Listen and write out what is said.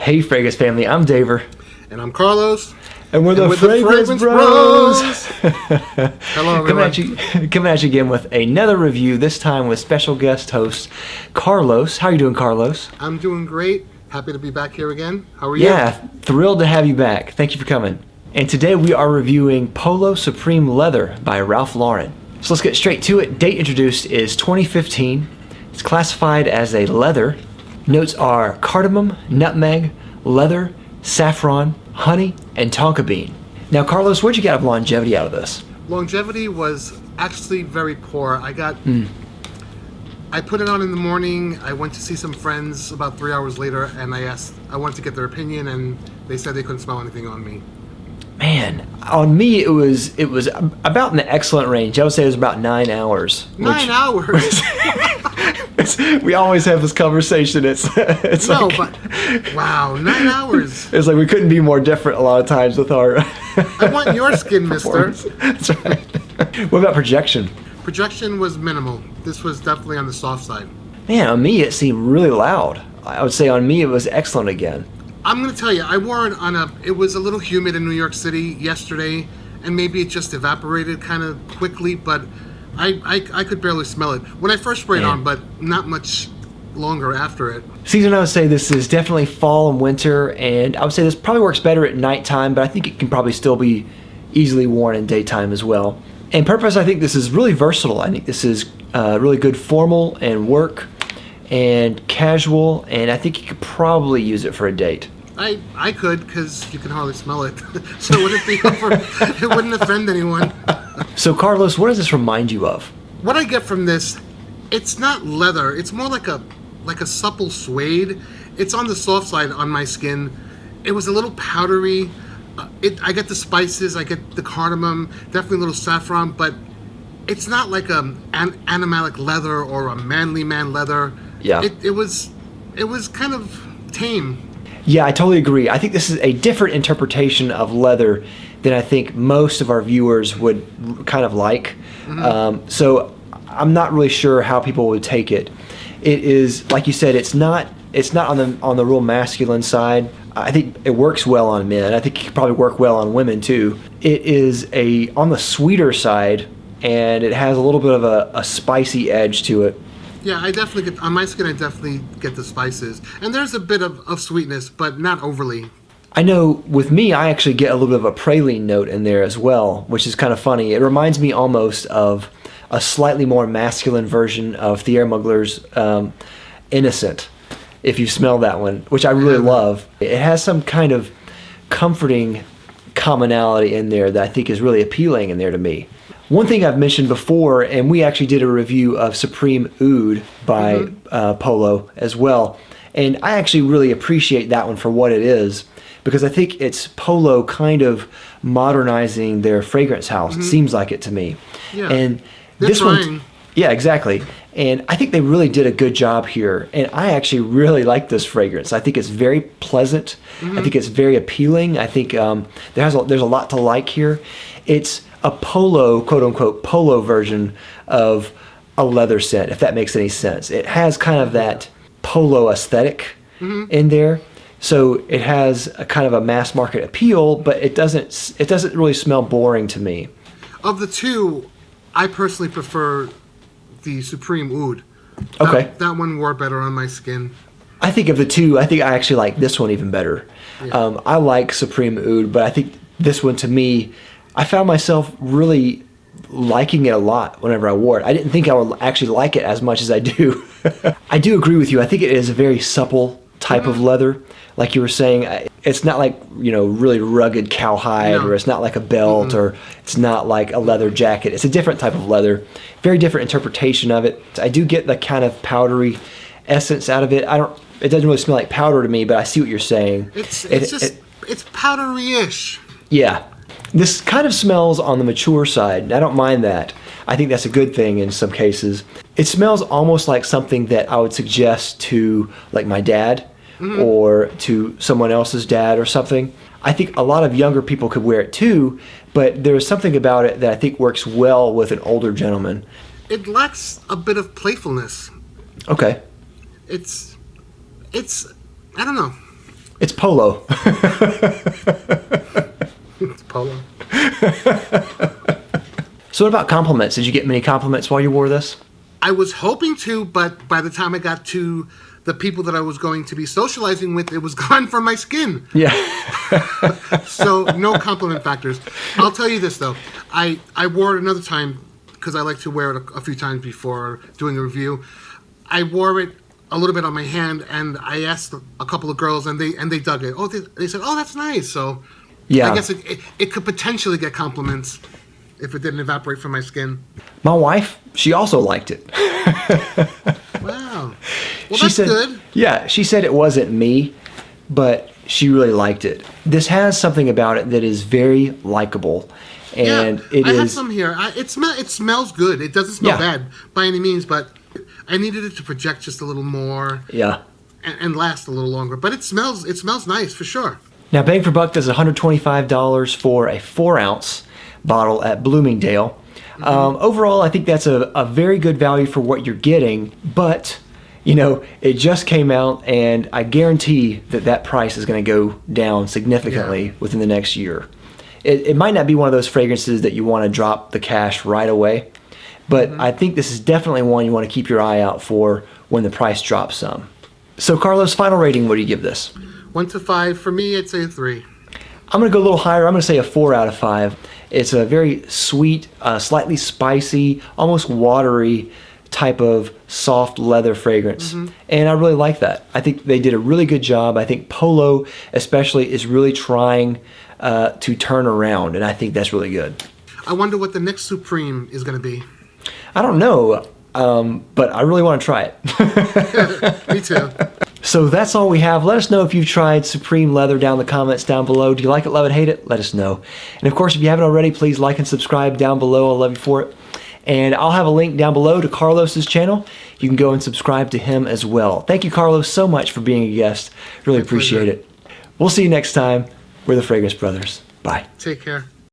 Hey, Fragrance family, I'm Daver. And I'm Carlos. And we're the Fragrance Bros. Hello, everyone. Coming at you again with another review, this time with special guest host, Carlos. How are you doing, Carlos? I'm doing great. Happy to be back here again. How are you? Yeah, thrilled to have you back. Thank you for coming. And today we are reviewing Polo Supreme Leather by Ralph Lauren. So let's get straight to it. Date introduced is 2015. It's classified as a leather. Notes are cardamom, nutmeg, leather, saffron, honey, and tonka bean. Now, Carlos, what'd you get of longevity out of this? Longevity was actually very poor. I put it on in the morning. I went to see some friends about 3 hours later, and I wanted to get their opinion, and they said they couldn't smell anything on me. Man, on me it was about in the excellent range. I would say it was about 9 hours. 9 hours? We always have this conversation. It's no, like, but wow, 9 hours. It's like we couldn't be more different a lot of times with our. I want your skin, mister. That's right. What about projection? Projection was minimal. This was definitely on the soft side. Man, on me it seemed really loud. I would say on me it was excellent again. I'm going to tell you, I wore it it was a little humid in New York City yesterday, and maybe it just evaporated kind of quickly, but I could barely smell it when I first sprayed on, but not much longer after it. Season, I would say this is definitely fall and winter, and I would say this probably works better at nighttime, but I think it can probably still be easily worn in daytime as well. And purpose, I think this is really versatile. I think this is really good formal and work and casual, and I think you could probably use it for a date. I could, because you can hardly smell it, so it wouldn't offend anyone. So Carlos, what does this remind you of? What I get from this, it's not leather. It's more like a supple suede. It's on the soft side on my skin. It was a little powdery. I get the spices. I get the cardamom. Definitely a little saffron, but it's not like an animalic leather or a manly man leather. Yeah. It was kind of tame. Yeah, I totally agree. I think this is a different interpretation of leather than I think most of our viewers would kind of like. Mm-hmm. So I'm not really sure how people would take it. It is, like you said, it's not on the real masculine side. I think it works well on men. I think it could probably work well on women too. It is on the sweeter side, and it has a little bit of a spicy edge to it. Yeah, I definitely get, on my skin, I definitely get the spices. And there's a bit of sweetness, but not overly. I know with me, I actually get a little bit of a praline note in there as well, which is kind of funny. It reminds me almost of a slightly more masculine version of Thierry Mugler's Innocent, if you smell that one, which I really love. It has some kind of comforting commonality in there that I think is really appealing in there to me. One thing I've mentioned before, and we actually did a review of Supreme Oud by Polo as well, and I actually really appreciate that one for what it is, because I think it's Polo kind of modernizing their fragrance house. It seems like it to me. Yeah. And They're this trying. one, yeah, exactly. And I think they really did a good job here. And I actually really like this fragrance. I think it's very pleasant. I think it's very appealing. I think there's a lot to like here. It's a Polo, quote unquote, Polo version of a leather scent, if that makes any sense. It has kind of that Polo aesthetic in there. So it has a kind of a mass market appeal, but it doesn't really smell boring to me. Of the two, I personally prefer the Supreme Oud. Okay. That one wore better on my skin. I think of the two, I think I actually like this one even better. Yeah. I like Supreme Oud, but I think this one, to me, I found myself really liking it a lot whenever I wore it. I didn't think I would actually like it as much as I do. I do agree with you. I think it is a very supple type of leather. Like you were saying, it's not like, really rugged cowhide, or it's not like a belt, or it's not like a leather jacket. It's a different type of leather, very different interpretation of it. I do get the kind of powdery essence out of it. It doesn't really smell like powder to me, but I see what you're saying. It's powdery-ish. Yeah. This kind of smells on the mature side, and I don't mind that. I think that's a good thing in some cases. It smells almost like something that I would suggest to, like, my dad, or to someone else's dad or something. I think a lot of younger people could wear it too, but there's something about it that I think works well with an older gentleman. It lacks a bit of playfulness. Okay. It's I don't know. It's Polo. It's Polo. So what about compliments? Did you get many compliments while you wore this? I was hoping to, but by the time I got to the people that I was going to be socializing with, it was gone from my skin. Yeah. So no compliment factors. I'll tell you this though, I wore it another time because I like to wear it a few times before doing a review. I wore it a little bit on my hand, and I asked a couple of girls, and they dug it. Oh, they said, "Oh, that's nice." So Yeah. I guess it could potentially get compliments if it didn't evaporate from my skin. My wife, she also liked it. Wow. Well, She that's said, good. Yeah, she said it wasn't me, but she really liked it. This has something about it that is very likable, and I have some here. It smells good. It doesn't smell Yeah. bad by any means, but I needed it to project just a little more Yeah. and last a little longer. But it smells nice for sure. Now, Bang for Buck does $125 for a 4-ounce bottle at Bloomingdale. Overall, I think that's a very good value for what you're getting, but you know, it just came out, and I guarantee that price is going to go down significantly within the next year. It might not be one of those fragrances that you want to drop the cash right away, but I think this is definitely one you want to keep your eye out for when the price drops some. So, Carlos, final rating, what do you give this? 1 to 5 for me. I'd say a 3. I'm going to go a little higher. I'm going to say a 4 out of 5. It's a very sweet, slightly spicy, almost watery type of soft leather fragrance. And I really like that. I think they did a really good job. I think Polo especially is really trying to turn around, and I think that's really good. I wonder what the next Supreme is going to be. I don't know, but I really want to try it. Me too. So that's all we have. Let us know if you've tried Supreme Leather down in the comments down below. Do you like it, love it, hate it? Let us know. And of course, if you haven't already, please like and subscribe down below. I'll love you for it. And I'll have a link down below to Carlos's channel. You can go and subscribe to him as well. Thank you, Carlos, so much for being a guest. Really appreciate it. We'll see you next time. We're the Fragrance Brothers. Bye. Take care.